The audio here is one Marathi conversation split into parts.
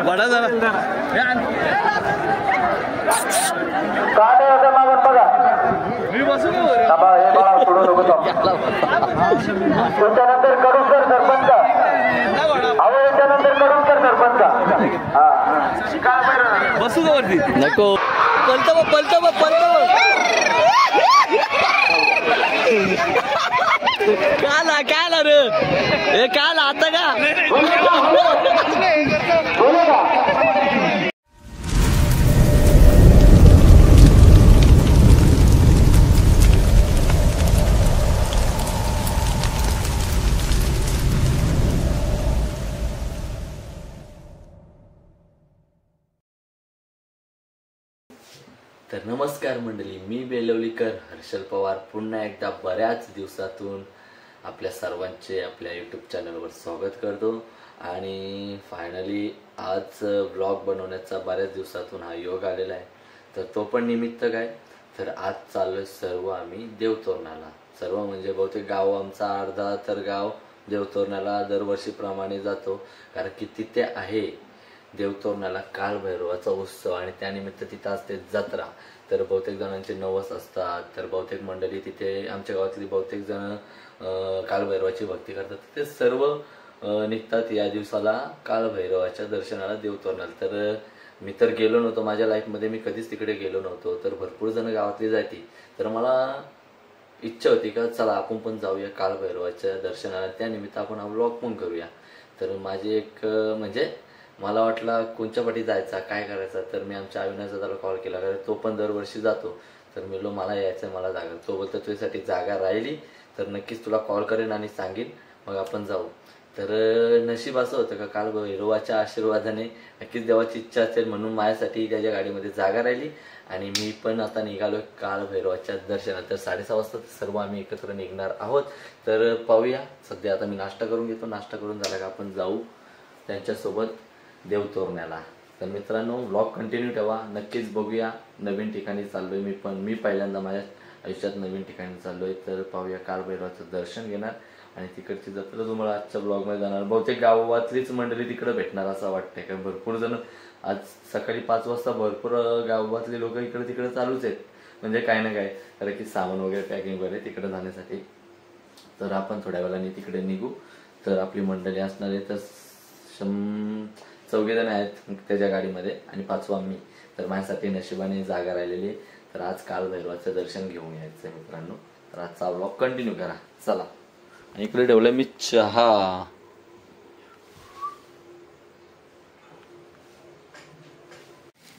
बडा जरा मागून बघा मी बसू त्याच्यानंतर कडूसकर सरपंच अहो याच्यानंतर कडूसकर सरपंच बसू का वरती नको पलतो काला रे हे काल आता का तर नमस्कार मंडळी, मी बेलवलीकर हर्षल पवार पुन्हा एकदा बऱ्याच दिवसातून आपल्या सर्वांचे आपल्या यूट्यूब चॅनलवर स्वागत करतो. आणि फायनली आज व्लॉग बनवण्याचा बऱ्याच दिवसातून हा योग आलेला आहे. तर तो पण निमित्त काय, तर आज चाललोय सर्व आम्ही देवतोरणाला. सर्व म्हणजे बहुतेक गाव आमचा अर्धा तर गाव देवतोरणाला दरवर्षीप्रमाणे जातो, कारण की तिथे आहे देवतोरणाला कालभैरवाचा उत्सव आणि त्यानिमित्त तिथं असते जत्रा. तर बहुतेक जणांचे नवस असतात, तर बहुतेक मंडळी तिथे आमच्या गावातली बहुतेक जण कालभैरवाची भक्ती करतात. ते सर्व निघतात या दिवसाला कालभैरवाच्या दर्शनाला देवतोरणाला. तर मी तर गेलो नव्हतो, माझ्या लाईफमध्ये मी कधीच तिकडे गेलो नव्हतो. तर भरपूर जण गावातली जाती, तर मला इच्छा होती का चला आपण पण जाऊया कालभैरवाच्या दर्शनाला, त्यानिमित्त आपण हा व्लॉग पण करूया. तर माझी एक म्हणजे मला वाटलं कोणच्या पाठी जायचा काय करायचा. तर मी आमच्या अविनाश दादाला कॉल केला, कारण तो पण दरवर्षी जातो. तर मी बोललो मला यायचं मला जागा. तो बोलतो तुझ्यासाठी जागा राहिली तर नक्कीच तुला कॉल करेन आणि सांगेन, मग आपण जाऊ. तर नशीब असं होतं का काल भैरवाच्या आशीर्वादाने नक्कीच देवाची इच्छा असेल म्हणून माझ्यासाठी त्याच्या गाडीमध्ये जागा राहिली. आणि मी पण आता निघालो काल भैरवाच्या दर्शनात. तर 6:30 वाजता सर्व आम्ही एकत्र निघणार आहोत. तर पाहूया. सध्या आता मी नाश्ता करून घेतो, नाश्ता करून झाला का आपण जाऊ त्यांच्यासोबत देवतोरण्याला. तर मित्रांनो व्लॉग कंटिन्यू ठेवा, नक्कीच बघूया. नवीन ठिकाणी चाललोय मी पहिल्यांदा माझ्या आयुष्यात नवीन ठिकाणी चाललोय. तर पाहूया कालभैरवाचं दर्शन घेणार आणि तिकडची जत्रा तुम्हाला आजच्या ब्लॉगमध्ये जाणार. बहुतेक गावातलीच मंडळी तिकडे भेटणार असं वाटतंय, कारण भरपूर जण आज सकाळी 5 वाजता भरपूर गावातले लोक इकडे तिकडे चालूच आहेत, म्हणजे काय ना काय, कारण की सामान वगैरे पॅकिंग वगैरे तिकडे जाण्यासाठी. तर आपण थोड्या वेळाने तिकडे निघू. तर आपली मंडळी असणार आहे, तर 4 जण आहेत त्याच्या गाडीमध्ये आणि 5वा मी. तर माझ्यासाठी नशिबाने जागा राहिलेली. तर आज कालभैरवाचं दर्शन घेऊन यायचं मित्रांनो. तर आजचा व्लॉग कंटिन्यू करा, चला. आणि इकडे ठेवलं मी चहा.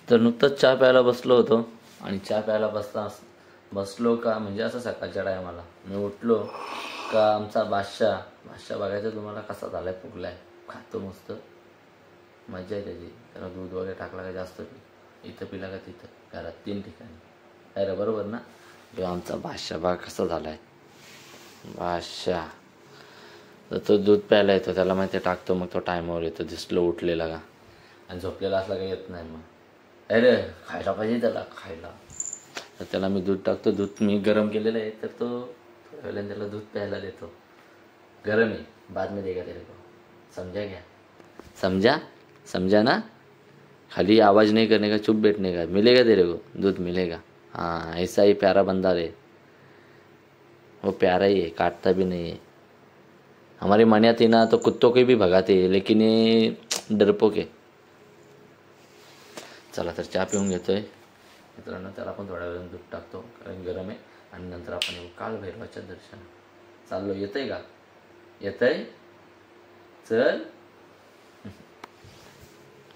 तर नुकतंच चहा प्यायला बसलो होतो आणि चहा प्यायला बसलो का म्हणजे असं सकाळच्या टायमाला मी उठलो का आमचा बादशाह बघायचा तुम्हाला कसा झालाय, फुगलाय, खातो मस्त, मजा आहे त्याची. त्याला दूध वगैरे टाकला का जास्त इथं पिला का तिथं, घरात 3 ठिकाणी. अरे बरोबर ना. तो आमचा बादशाह बघा कसा झालाय बादशाह. तर तो दूध प्यायला येतो, त्याला माहिती टाकतो, मग तो टायमावर येतो. दिसलो उठलेला का आणि झोपलेला असला का येत नाही. मग अरे खायला पाहिजे त्याला खायला. तर त्याला मी दूध टाकतो. दूध मी गरम केलेलं आहे, तर तो थोड्या वेळाने त्याला दूध प्यायला देतो. गरम आहे, बाद में देगा तेरे को, समझा क्या, समझा ना. खाली आवाज नहीं करने का, चुप बैठने का. मिलेगा तेरे को दूध, मिलेगा. हाँ ऐसा ही प्यारा बंदा रे, वो प्यारा ही है, काटता भी नहीं है. हमारी मनियाती ना तो कुत्तों के भी भगाते है, लेकिन ये डरपोक है. चला तर चहा पिऊन घेतोय मित्रांनो. त्याला पण थोड्या वेळाने दूध टाकतो कारण गरम आहे. आणि नंतर आपण येऊ कालभैरवाच्या दर्शन. चाललो, येतंय का, येतंय, चल.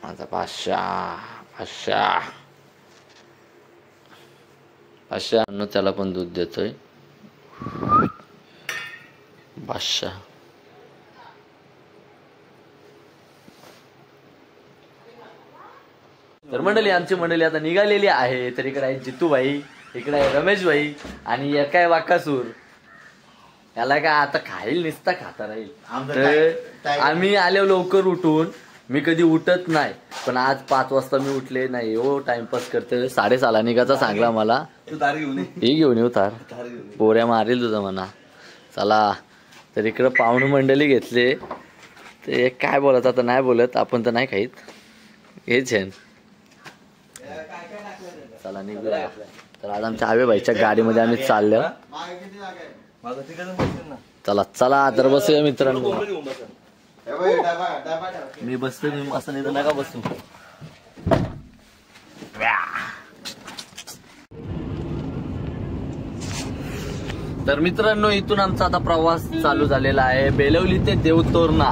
माझा बादशाह त्याला पण दूध देतोय बादशाह. तर मंडळी आमची मंडळी आता निघालेली आहे. तर इकडे आहे जितूभाई, इकडे आहे रमेश भाई आणि एक आहे वाकासूर. याला काय आता खाईल, निसता खाता राहील. तर आम्ही आलो लवकर उठून. मी कधी उठत नाही, पण आज 5 वाजता मी उठले नाही. हो टाइमपास करते. 6:30 निघायचा सांगला मला. ही घेऊन येऊ तार, पोऱ्या मारेल तुझा म्हणा. चला तर इकडं पाहुणे मंडळी घेतले. ते काय बोलत आता नाही बोलत, आपण तर नाही खाईत. हेच आहे. चला निघूया. तर आज आमच्या आवे भाईच्या गाडीमध्ये आम्ही चाललो. चला चला तर बसूया मित्रांनो. मी बसतो तुम्ही असं नाही तर नका बसू. तर मित्रांनो इथून आमचा आता प्रवास चालू झालेला आहे बेलवली ते देवतोरणा.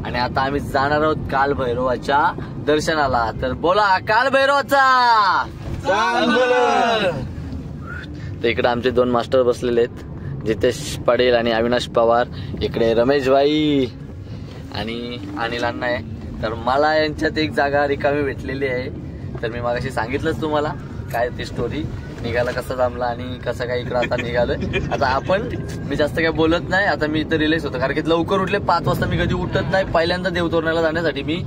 आणि आता आम्ही जाणार आहोत कालभैरवाच्या दर्शनाला. तर बोला कालभैरवाचा. तर इकडे आमचे 2 मास्टर बसलेले आहेत, जितेश पाटील आणि अविनाश पवार. इकडे रमेश भाई आणि अनिल अण्णा आहे. तर मला यांच्यात एक जागा रिकामी भेटलेली आहे. तर मी मागाशी सांगितलंच तुम्हाला काय ती स्टोरी, निघाला कसा जमला आणि कसं काय इकडं आता निघालोय. आता आपण मी जास्त काय बोलत नाही. आता मी इथं रिलॅक्स होतो कारण की लवकर उठले. 5 वाजता मी कधी उठत नाही. पहिल्यांदा देवतोरणाला जाण्यासाठी मी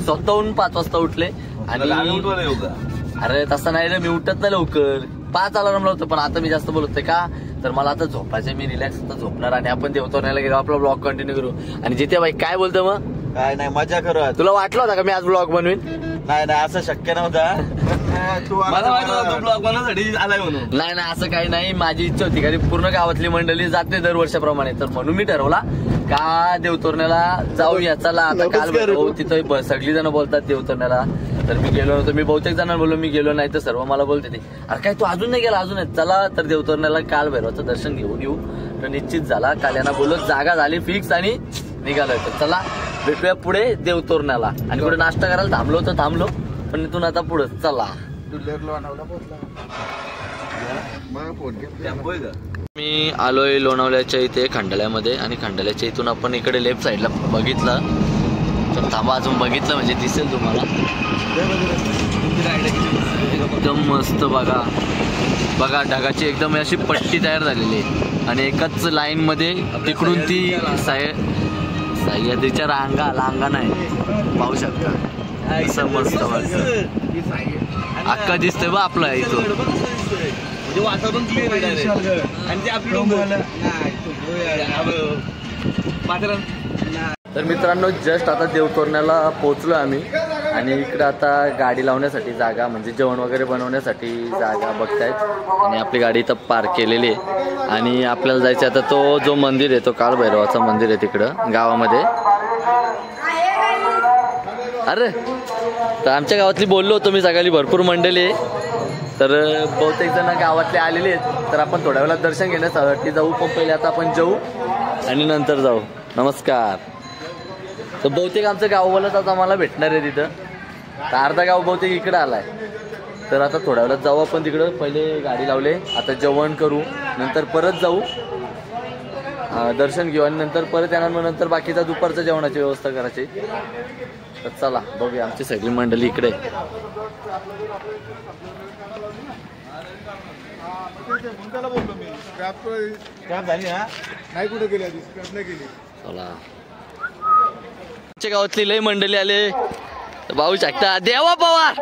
स्वतःहून 5 वाजता उठले. आणि अरे तसं नाही रे, मी उठत नाही लवकर. 5 अलार्म लावतो. पण आता मी जास्त बोलतोय का तर मला आता झोपायचं. मी रिलॅक्स आता झोपणार आणि आपण देवतोरणाला गेलो. आपला ब्लॉग कंटिन्यू करू. आणि जिथे भाई काय बोलतो मग काय नाही मजा करू. तुला वाटलं होतं का मी आज ब्लॉग बनवीन? नाही नाही असं शक्य नव्हतं. मला माहिती होतं ब्लॉग बनवण्यासाठी आलाय म्हणून. नाही नाही असं काही नाही. माझी इच्छा होती कारण पूर्ण गावातली मंडळी जाते दरवर्षाप्रमाणे. तर म्हणून मी ठरवला का देवतोरण्याला जाऊया. चला आता काल तिथं सगळी जण बोलतात देवतोरण्याला. तर मी गेलो नव्हतो. मी बहुतेक जणांना बोललो मी गेलो नाही तर सर्व मला बोलते ते अरे काय तू अजून नाही गेला अजून नाही. चला तर देवतोरण्याला काल भैरवाचं दर्शन घेऊन येऊ. तर निश्चित झाला. काल यांना बोललो जागा झाली फिक्स आणि निघालोय. तर चला भेटूया पुढे देवतोरण्याला. आणि पुढे नाश्ता करायला थांबलो तर थांबलो. पण इथून आता पुढे चला. मी आलोय लोणावल्याच्या इथे खंडाळ्यामध्ये. आणि खंडाळ्याच्या इथून आपण इकडे लेफ्ट साईडला बघितलं तर थांबा अजून बघितलं म्हणजे दिसेल तुम्हाला. एकदम मस्त बघा बघा ढगाची एकदम अशी पट्टी तयार झालेली आहे. आणि एकाच लाईन मध्ये तिकडून ती सह्याद्रीच्या रांगा नाही पाहू शकता. असं मस्त अख्खा दिसतोय बा आपला इथून. वातावरण क्लिअर आहे आणि ते आपलं. तर मित्रांनो जस्ट आता देवतोरण्याला पोहोचलो आम्ही. आणि इकडे आता गाडी लावण्यासाठी जागा म्हणजे जेवण वगैरे बनवण्यासाठी जागा बघतायत. आणि आपली गाडी इथं पार्क केलेली आहे. आणि आपल्याला जायचं आता तो जो मंदिर आहे तो कालभैरवाचं मंदिर आहे तिकडं गावामध्ये. अरे तर आमच्या गावातली बोललो होतो मी सगळी भरपूर मंडळी आहे. तर बहुतेक जण गावातले आलेले आहेत. तर आपण थोड्या वेळात दर्शन घेण्यासाठी जाऊ. पण पहिले आता आपण जेवू आणि नंतर जाऊ. नमस्कार. तर बहुतेक आमचं गाववालाच आता मला भेटणार आहे तिथं. तर अर्धा गाव बहुतेक इकडं आलाय. तर आता थोड्या वेळात जाऊ आपण तिकडं. पहिले गाडी लावले. आता जेवण करू नंतर परत जाऊ दर्शन घेऊ. आणि नंतर परत येणार. मग नंतर बाकीचा दुपारच्या जेवणाची व्यवस्था करायची. तर चला बघूया आमची सगळी मंडळी इकडे. चला आमच्या गावातली लय मंडळी आले. भाऊ शकता देवा पवार.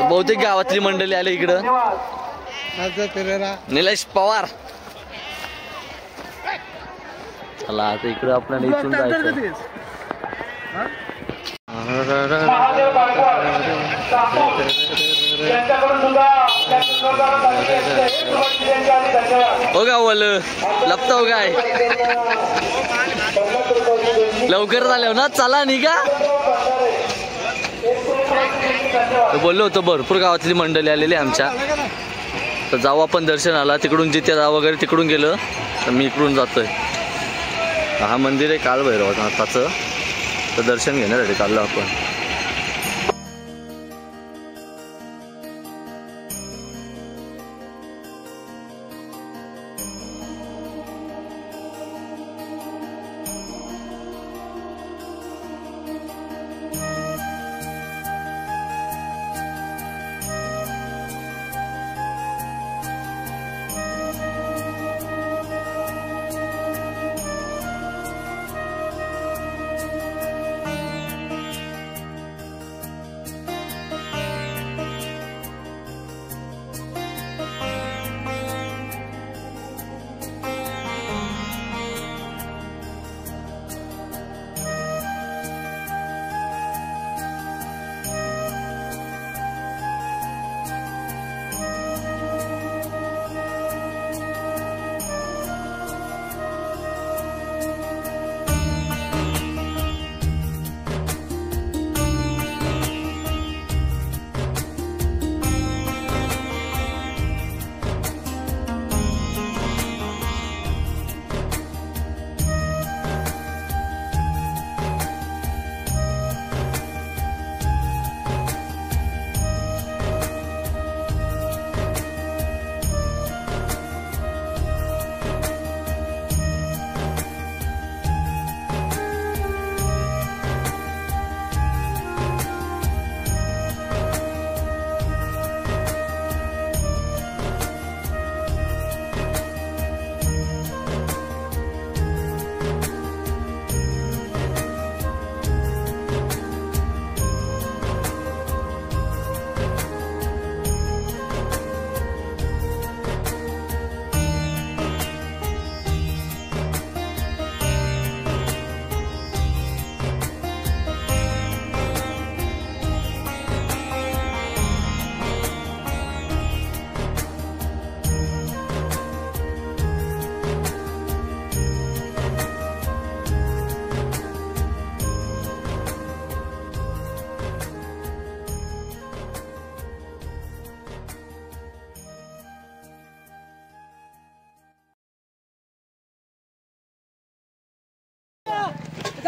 बहुतेक गावातली मंडळी आले इकडं. निलेश पवार. चला आता इकडं आपल्याला इथून जायचं. हो गावल लपता हो काय लवकर झाल्यावर ना. चला निघा. बोललो होतो भरपूर गावातली मंडळी आलेली आमच्या. तर जाऊ आपण दर्शनाला. तिकडून जिथे जाऊ वगैरे तिकडून गेलं तर मी इकडून जातोय. हा मंदिर आहे कालभैरवाचं. तर दर्शन घेण्यासाठी चाललो आपण.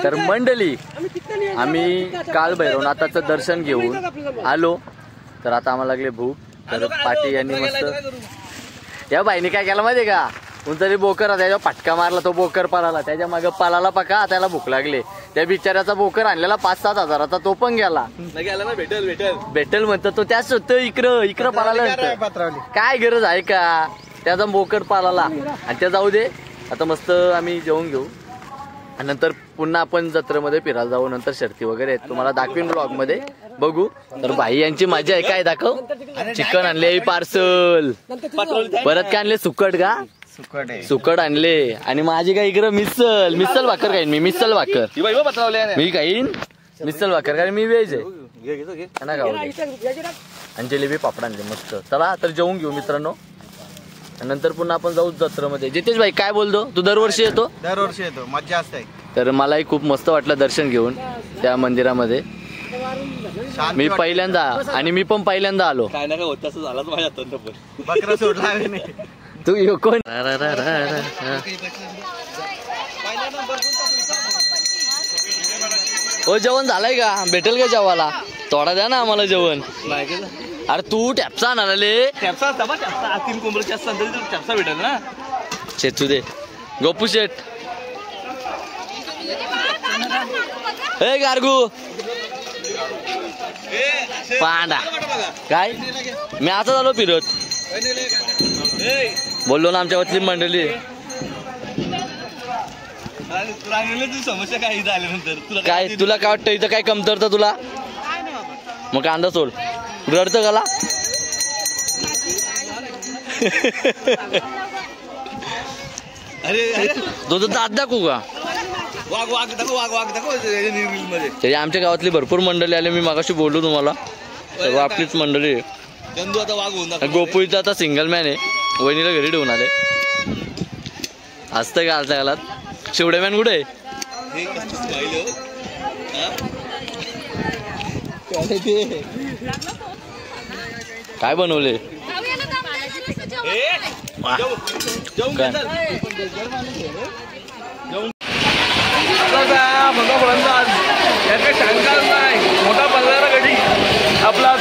तर मंडळी आम्ही काल भैरवनाथाचं दर्शन घेऊन आलो. तर आता आम्हाला लागले भूक. तर पाटी यांनी मस्त या बाईने काय केलं माहितीये का, कोणतरी बोकर त्याच्या फटका मारला, तो बोकर पळाला, त्याच्या मागे पळाला पका, त्याला भूक लागली. त्या बिचाऱ्याचा बोकर आणलेला 5-7 हजाराचा तो पण गेला ना. भेटेल म्हणतो तो, त्याच होतं इकडं पळाला. काय गरज आहे का, त्याचा बोकर पाळाला. आणि त्या जाऊ दे, आता मस्त आम्ही जेवून घेऊ आणि नंतर पुन्हा आपण जत्रेमध्ये फिरायला जाऊ. नंतर शर्ती वगैरे आहेत, तुम्हाला दाखवीन ब्लॉग मध्ये बघू. तर भाई यांची मजा आहे. काय दाखव, चिकन आणले पार्सल, परत काय आणले, सुकट का, सुकट आणले. आणि माझी काय इकडं मिसल भाकर खाईन मी, मिसल भाकर मी खाईन, मिसल भाकर कारण मी व्हेज आहे. आणि जिलेबी पापड आणले मस्त. चला तर जेवून घेऊ मित्रांनो, नंतर पुन्हा आपण जाऊ जत्रेमध्ये. जितेश भाई काय बोलतो, तू दरवर्षी येतो? दरवर्षी येतो, मज्जा असते. तर मलाही खूप मस्त वाटलं दर्शन घेऊन त्या मंदिरामध्ये. मी पहिल्यांदा, आणि मी पण पहिल्यांदा आलो. काय ना काय होत असं झालं माझ्या हातात पण. बकरा सोडला तू यो कोण? हो जेवण झालंय का, भेटेल का जेवायला? थोडा द्या ना आम्हाला जेवण. अरे तू टॅप्सा आणाले, टॅप्सा 3 कोंबड्याच्या असतात तरी टॅप्सा भेटेल ना. शेतू दे गोपू शेट. हे गार्गू पांडा काय, मी आता झालो फिरत. बोललो ना आमच्या वरची मंडळी. समस्या काय झाल्यानंतर काय तुला काय वाटतं, इथं काय कमतरतं तुला? मग कांदा सोड, रडतं गाला. अरे तो दात दाखवू का? वाघ दाखव मध्ये. तरी आमच्या गावातली भरपूर मंडळी आले, मी मागाशी बोललो तुम्हाला, सर्व आपलीच मंडळी. चंदू आता वाघ होऊन गोपू इथं आता सिंगल मॅन आहे, वहिनीला घरी ठेवून आले. असतं का आलता गालात? शिवडे मॅन कुठे आहे? काय बनवले? मोठा पल्ला गडी आपला.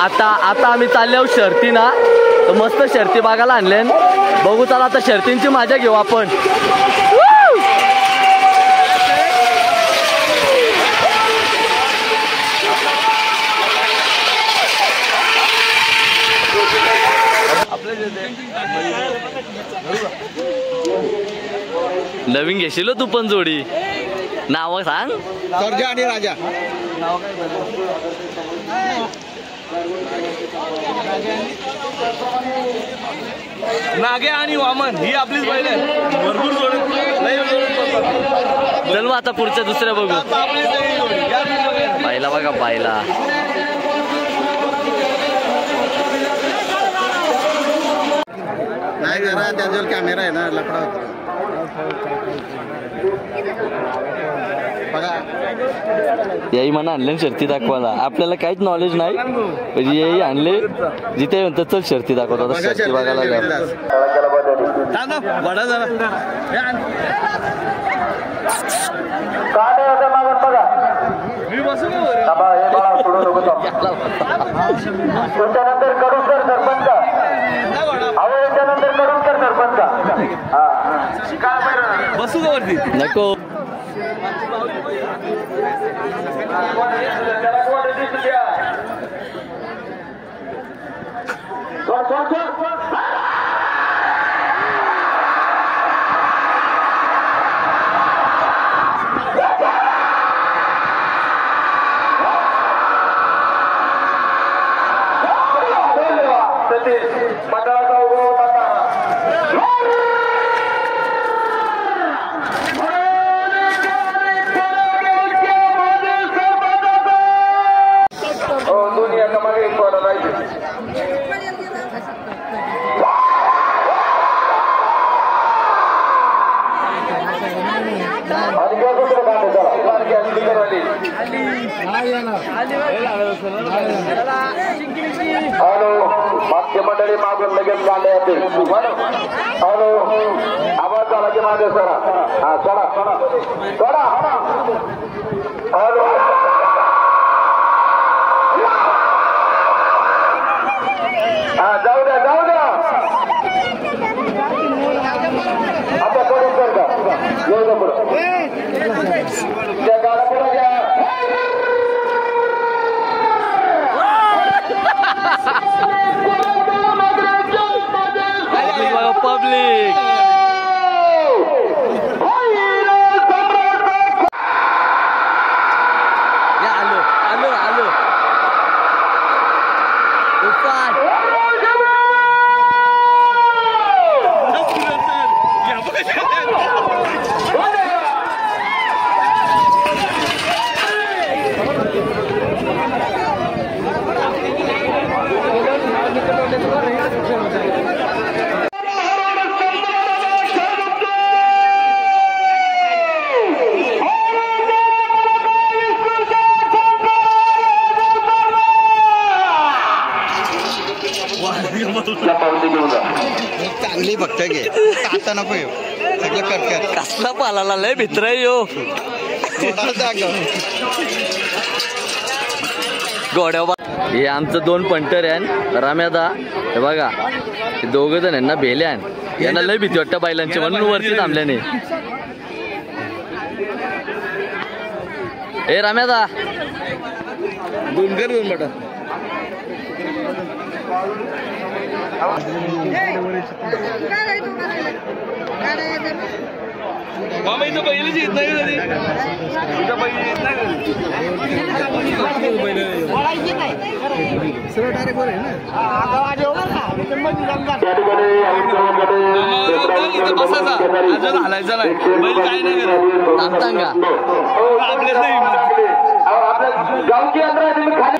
आता आम्ही चाललो शर्ती ना, तर मस्त शर्ती बघायला आणले. बघू चला आता शर्तींची मजा घेऊ आपण. नवीन घेशील तू पण जोडी, नाव सांग. सर्जा आणि राजा. नागे आणि वामन ही आपलीच बैल आहे. भरपूर चल मग आता पुढच्या दुसऱ्या बघू. पाहिला बघा पाहिला. नाही करा, त्याच्यावर कॅमेरा आहे ना, लकडा बघा. याही म्हणा आणले शर्ती दाखवायला, आपल्याला काहीच नॉलेज नाही, पण याही आणले. जिथे म्हणतात चल शर्ती दाखवतात, शर्ती बघायला वडा जरा मी बसू त्याच्यानंतर कडूसर सरपंच, याच्यानंतर कडूसर सरपंच. बसू का वरती? नको. की मंडळी मागून लगेच गाड्या येतील. हॅलो आवाज झाला की मागे सरा. हा सोडा सोडा. हॅलो हा जाऊ द्या जाऊ द्या. आता करून कर का येऊ द्या पुढं. त्या गाड्या पुढे घ्या. पब्लिक आलो आलो आलो तुफान. चांगली बघतोय घे आता नको येऊ सगळं कर कसला पालाला लय मित्र यो गोड्या. हे आमचं 2 पंटर आहे राम्यादा. हे बघा हे 2 जण यांना भेल्या यांना लय भीती वाटतं बैलांची म्हणून वरती थांबल्याने. ए राम्यादा 2 कर 2 बटा. मामा इथं पहिलेच येत नाही कधी. इथं पहिले येत नाही इथं बसायचा अजून हालायचा नाही. बैल काय नाही करत. सांगता आपल्याच नाही गावची यात्रा तुम्ही खाली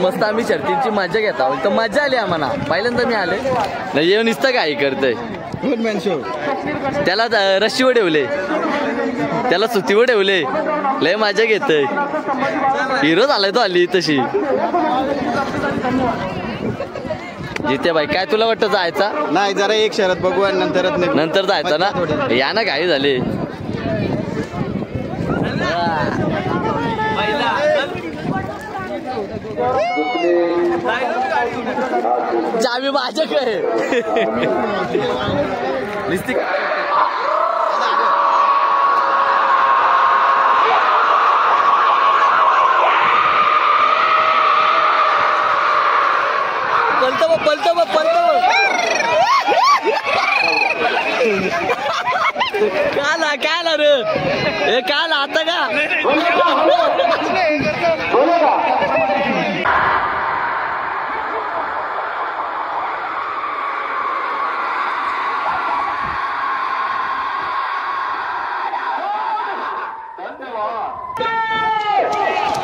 मस्त आम्ही शर्तींची मजा घेत आहोत. तर मजा आली आम्हाला. पहिल्यांदा मी आले नाही येऊन नुसतं काय करतंय. त्याला रस्सीवर ठेवले त्याला सुतीवर ठेवले लय मजा घेतय. हिरो झालाय तो आली तशी. जिते भाई काय तुला वाटतं जायचा नाही जरा एक शरद बघू आणि नंतर जायचं ना. या ना घाई झाले. चावी माझ्याकडे पलतो काला रे हे काल आता का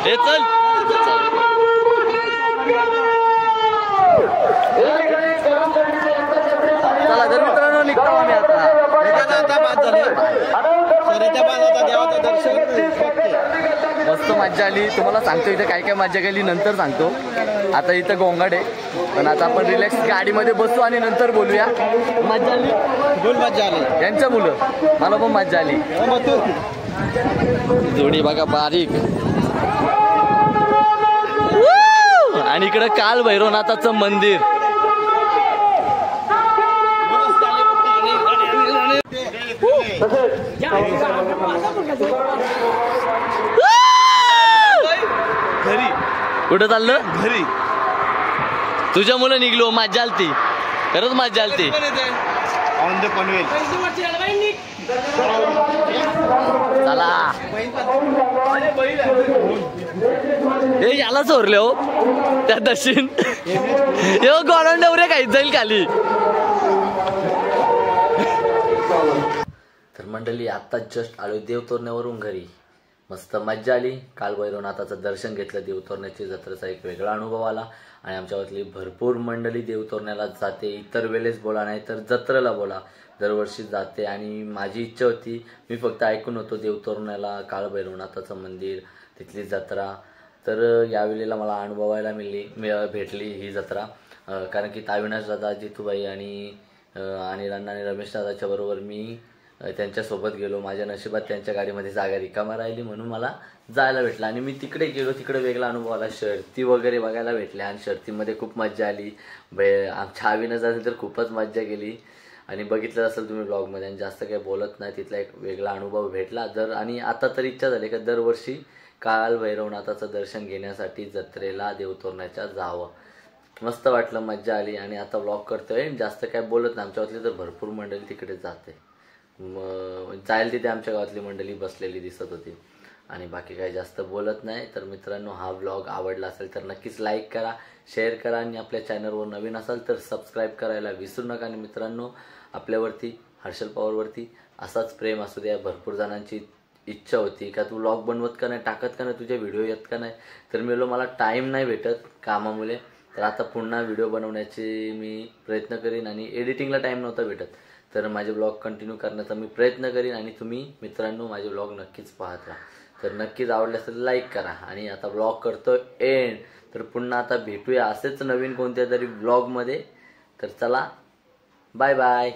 हे चल चला तर मित्रांनो निघतो आम्ही आता. मस्त मज्जा आली. तुम्हाला सांगतो इथं काय काय मज्जा केली नंतर सांगतो. आता इथं गोंगाट आहे पण आता आपण रिलॅक्स गाडीमध्ये बसू आणि नंतर बोलूया. मज्जा आली बोल. मज्जा आली यांच्या मुलं मला पण मज्जा आली. जोडी बघा बारीक आणि इकडं काल भैरवनाथाचं मंदिर. घरी कुठं चाललं? घरी. तुझ्या मुलं निघलो, मज्जा आलती, खरंच मज्जा आलती. On the Panvel. चला हे याला चोरले हो त्या दर्शन हे गॉर्डन डवरे काही जाईल खाली. तर मंडळी आता जस्ट आलो देवतोरण्यावरून घरी. मस्त मज्जा आली. काल भैरवनाथाचं दर्शन घेतलं. देवतोरण्याची जत्रेचा एक वेगळा अनुभव आला. आणि आमच्यावरली भरपूर मंडळी देवतोरण्याला जाते. इतर वेळेस बोला नाही तर जत्रेला बोला दरवर्षी जाते. आणि माझी इच्छा होती, मी फक्त ऐकून होतो देवतोरण्याला काळ भैरवनाथाचं मंदिर, तिथली जत्रा. तर यावेळेला मला अनुभवायला भेटली ही जत्रा. कारण की अविनाश दादा, जितूबाई आणि अनिल आणि रमेश दादाच्या बरोबर मी त्यांच्यासोबत गेलो. माझ्या नशिबात त्यांच्या गाडीमध्ये जागा रिकामा राहिली म्हणून मला जायला भेटलं. आणि मी तिकडे गेलो. तिकडे वेगळा अनुभव आला. शर्ती वगैरे बघायला भेटल्या आणि शर्तीमध्ये खूप मज्जा आली. आमच्या अविनाश दादाने तर खूपच मज्जा केली. आणि बघितलं असेल तुम्ही ब्लॉगमध्ये. आणि जास्त काही बोलत नाही. तिथला एक वेगळा अनुभव भेटला. आणि आता तर इच्छा झाली का दरवर्षी काल भैरवनाथाचं दर्शन घेण्यासाठी जत्रेला देवतोरण्याच्या जावं. मस्त वाटलं, मज्जा आली. आणि आता ब्लॉग करतोय, जास्त काय बोलत नाही. आमच्या गावातली तर भरपूर मंडळी तिकडे जाते. जाईल तिथे आमच्या गावातली मंडळी बसलेली दिसत होती. आणि बाकी काही जास्त बोलत नाही. तर मित्रांनो, हा ब्लॉग आवडला असेल तर नक्कीच लाईक करा, शेअर करा. आणि आपल्या चॅनलवर नवीन असाल तर सबस्क्राईब करायला विसरू नका. आणि मित्रांनो, आपल्यावरती हर्षल पवारवरती असाच प्रेम असू द्या. भरपूर जणांची इच्छा होती का तू व्लॉग बनवत का नाही, टाकत का नाही, तुझे व्हिडिओ येत का नाही. तर मला टाईम नाही भेटत कामामुळे. तर आता पुन्हा व्हिडिओ बनवण्याचे मी प्रयत्न करीन. आणि एडिटिंगला टाईम नव्हता भेटत. तर माझे ब्लॉग कंटिन्यू करण्याचा मी प्रयत्न करीन. आणि तुम्ही मित्रांनो माझे ब्लॉग नक्कीच पाहत राहा. तर नक्कीच आवडले असेल लाईक करा. आणि आता ब्लॉग करतो एंड. तर पुन्हा आता भेटूया असेच नवीन कोणत्या तरी ब्लॉगमध्ये. तर चला, बाय बाय.